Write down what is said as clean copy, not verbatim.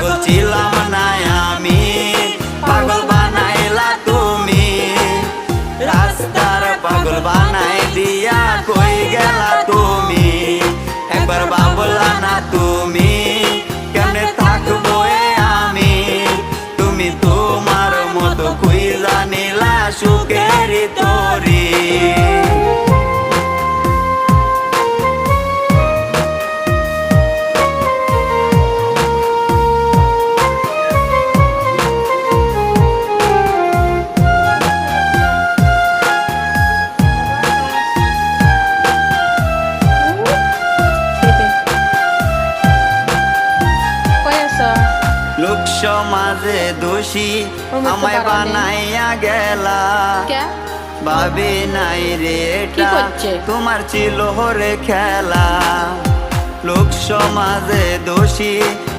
পাগল ছিলাম না আমি, পাগল বানাইলা তুমি। রাস্তার পাগল বানাই দিয়া কই গেলা তুমি, একবার ভাবলা না তুমি কেমনে থাকবো আমি। তুমি তোমার মতো কই জানিলা সুখের তরি। লোক সমাজে দোষী আমায় বানাইয়া গেলা, ভাবি নাই রে এটা তোমার ছিল হরে খেলা। লোক সমাজে দোষী